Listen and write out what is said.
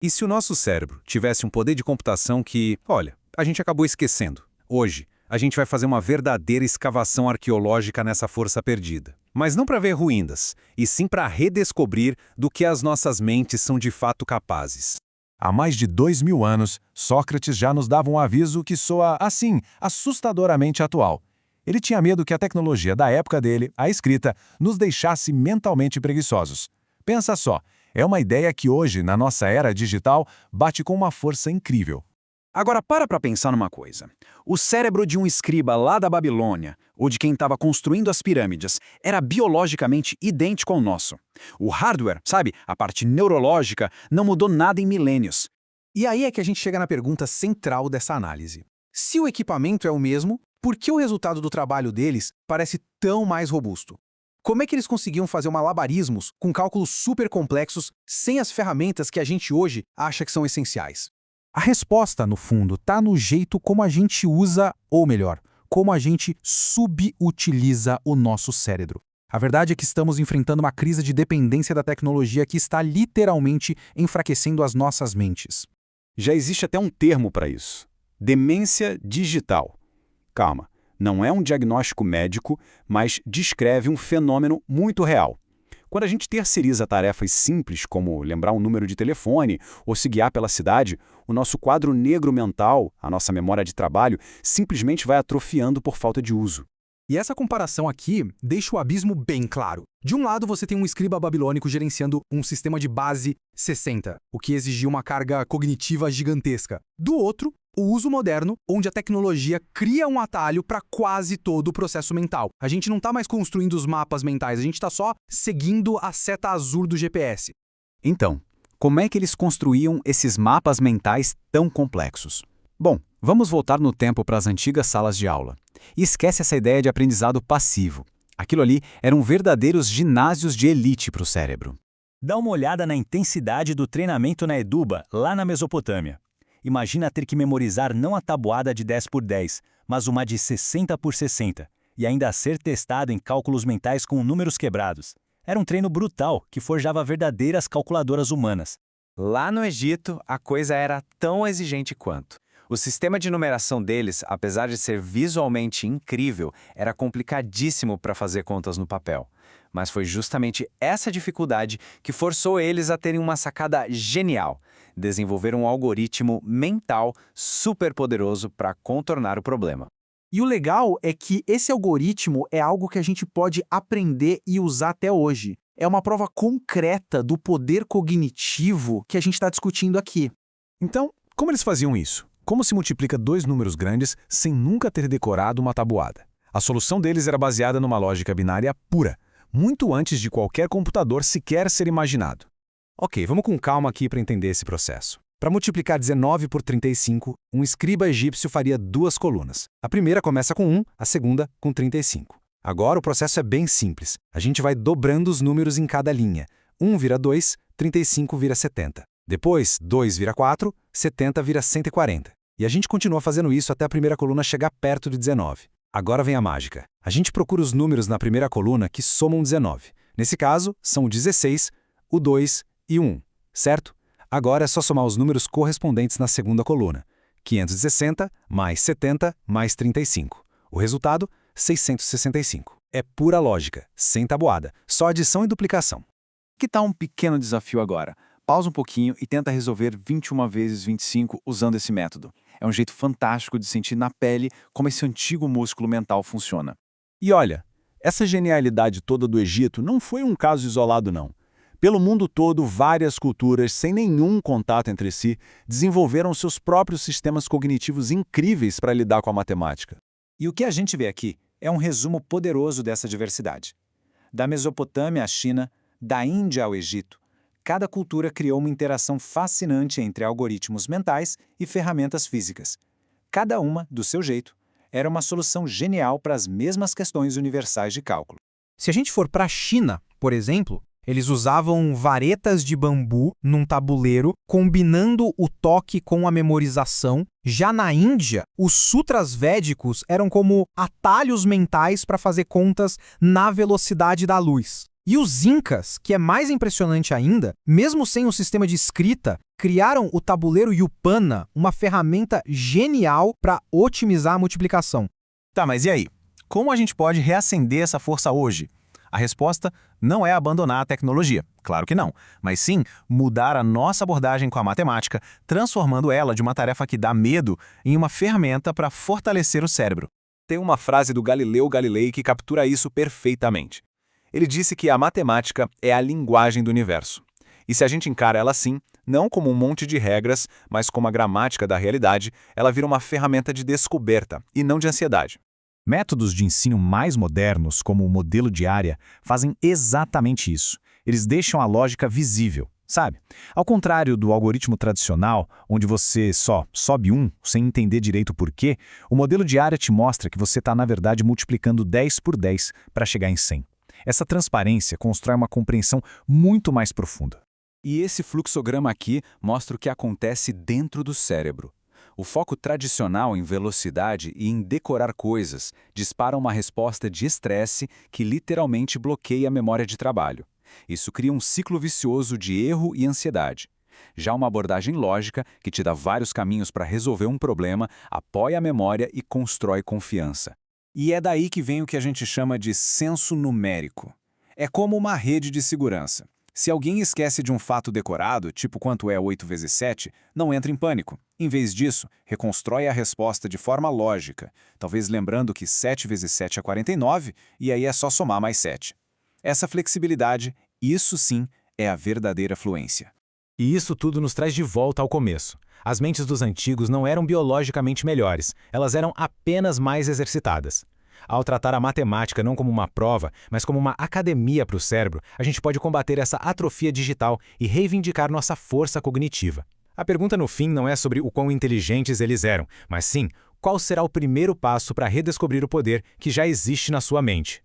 E se o nosso cérebro tivesse um poder de computação que, olha, a gente acabou esquecendo? Hoje, a gente vai fazer uma verdadeira escavação arqueológica nessa força perdida. Mas não para ver ruínas, e sim para redescobrir do que as nossas mentes são de fato capazes. Há mais de 2000 anos, Sócrates já nos dava um aviso que soa, assim, assustadoramente atual. Ele tinha medo que a tecnologia da época dele, a escrita, nos deixasse mentalmente preguiçosos. Pensa só, é uma ideia que hoje, na nossa era digital, bate com uma força incrível. Agora para pensar numa coisa. O cérebro de um escriba lá da Babilônia, ou de quem estava construindo as pirâmides, era biologicamente idêntico ao nosso. O hardware, sabe, a parte neurológica, não mudou nada em milênios. E aí é que a gente chega na pergunta central dessa análise. Se o equipamento é o mesmo, por que o resultado do trabalho deles parece tão mais robusto? Como é que eles conseguiam fazer malabarismos com cálculos super complexos sem as ferramentas que a gente hoje acha que são essenciais? A resposta, no fundo, está no jeito como a gente usa, ou melhor, como a gente subutiliza o nosso cérebro. A verdade é que estamos enfrentando uma crise de dependência da tecnologia que está literalmente enfraquecendo as nossas mentes. Já existe até um termo para isso: demência digital. Calma, não é um diagnóstico médico, mas descreve um fenômeno muito real. Quando a gente terceiriza tarefas simples, como lembrar um número de telefone ou se guiar pela cidade, o nosso quadro negro mental, a nossa memória de trabalho, simplesmente vai atrofiando por falta de uso. E essa comparação aqui deixa o abismo bem claro. De um lado, você tem um escriba babilônico gerenciando um sistema de base 60, o que exigia uma carga cognitiva gigantesca. Do outro, o uso moderno, onde a tecnologia cria um atalho para quase todo o processo mental. A gente não está mais construindo os mapas mentais, a gente está só seguindo a seta azul do GPS. Então, como é que eles construíam esses mapas mentais tão complexos? Bom, vamos voltar no tempo para as antigas salas de aula. E esquece essa ideia de aprendizado passivo. Aquilo ali eram verdadeiros ginásios de elite para o cérebro. Dá uma olhada na intensidade do treinamento na Eduba, lá na Mesopotâmia. Imagina ter que memorizar não a tabuada de 10 por 10, mas uma de 60 por 60, e ainda ser testado em cálculos mentais com números quebrados. Era um treino brutal que forjava verdadeiras calculadoras humanas. Lá no Egito, a coisa era tão exigente quanto. O sistema de numeração deles, apesar de ser visualmente incrível, era complicadíssimo para fazer contas no papel. Mas foi justamente essa dificuldade que forçou eles a terem uma sacada genial: desenvolver um algoritmo mental super poderoso para contornar o problema. E o legal é que esse algoritmo é algo que a gente pode aprender e usar até hoje. É uma prova concreta do poder cognitivo que a gente está discutindo aqui. Então, como eles faziam isso? Como se multiplica dois números grandes sem nunca ter decorado uma tabuada? A solução deles era baseada numa lógica binária pura, muito antes de qualquer computador sequer ser imaginado. Ok, vamos com calma aqui para entender esse processo. Para multiplicar 19 por 35, um escriba egípcio faria duas colunas. A primeira começa com 1, a segunda com 35. Agora o processo é bem simples. A gente vai dobrando os números em cada linha. 1 vira 2, 35 vira 70. Depois, 2 vira 4, 70 vira 140. E a gente continua fazendo isso até a primeira coluna chegar perto de 19. Agora vem a mágica. A gente procura os números na primeira coluna que somam 19. Nesse caso, são o 16, o 2 e o 1, certo? Agora é só somar os números correspondentes na segunda coluna. 560 mais 70 mais 35. O resultado, 665. É pura lógica, sem tabuada, só adição e duplicação. Que tal um pequeno desafio agora? Pausa um pouquinho e tenta resolver 21 vezes 25 usando esse método. É um jeito fantástico de sentir na pele como esse antigo músculo mental funciona. E olha, essa genialidade toda do Egito não foi um caso isolado, não. Pelo mundo todo, várias culturas, sem nenhum contato entre si, desenvolveram seus próprios sistemas cognitivos incríveis para lidar com a matemática. E o que a gente vê aqui é um resumo poderoso dessa diversidade. Da Mesopotâmia à China, da Índia ao Egito, cada cultura criou uma interação fascinante entre algoritmos mentais e ferramentas físicas. Cada uma, do seu jeito, era uma solução genial para as mesmas questões universais de cálculo. Se a gente for para a China, por exemplo, eles usavam varetas de bambu num tabuleiro, combinando o toque com a memorização. Já na Índia, os sutras védicos eram como atalhos mentais para fazer contas na velocidade da luz. E os Incas, que é mais impressionante ainda, mesmo sem um sistema de escrita, criaram o tabuleiro Yupana, uma ferramenta genial para otimizar a multiplicação. Tá, mas e aí? Como a gente pode reacender essa força hoje? A resposta não é abandonar a tecnologia, claro que não, mas sim mudar a nossa abordagem com a matemática, transformando ela de uma tarefa que dá medo em uma ferramenta para fortalecer o cérebro. Tem uma frase do Galileu Galilei que captura isso perfeitamente. Ele disse que a matemática é a linguagem do universo. E se a gente encara ela assim, não como um monte de regras, mas como a gramática da realidade, ela vira uma ferramenta de descoberta e não de ansiedade. Métodos de ensino mais modernos, como o modelo de área, fazem exatamente isso. Eles deixam a lógica visível, sabe? Ao contrário do algoritmo tradicional, onde você só sobe sem entender direito o porquê, o modelo de área te mostra que você está, na verdade, multiplicando 10 por 10 para chegar em 100. Essa transparência constrói uma compreensão muito mais profunda. E esse fluxograma aqui mostra o que acontece dentro do cérebro. O foco tradicional em velocidade e em decorar coisas dispara uma resposta de estresse que literalmente bloqueia a memória de trabalho. Isso cria um ciclo vicioso de erro e ansiedade. Já uma abordagem lógica, que te dá vários caminhos para resolver um problema, apoia a memória e constrói confiança. E é daí que vem o que a gente chama de senso numérico. É como uma rede de segurança. Se alguém esquece de um fato decorado, tipo quanto é 8 vezes 7, não entra em pânico. Em vez disso, reconstrói a resposta de forma lógica, talvez lembrando que 7 vezes 7 é 49, e aí é só somar mais 7. Essa flexibilidade, isso sim, é a verdadeira fluência. E isso tudo nos traz de volta ao começo. As mentes dos antigos não eram biologicamente melhores, elas eram apenas mais exercitadas. Ao tratar a matemática não como uma prova, mas como uma academia para o cérebro, a gente pode combater essa atrofia digital e reivindicar nossa força cognitiva. A pergunta no fim não é sobre o quão inteligentes eles eram, mas sim, qual será o primeiro passo para redescobrir o poder que já existe na sua mente.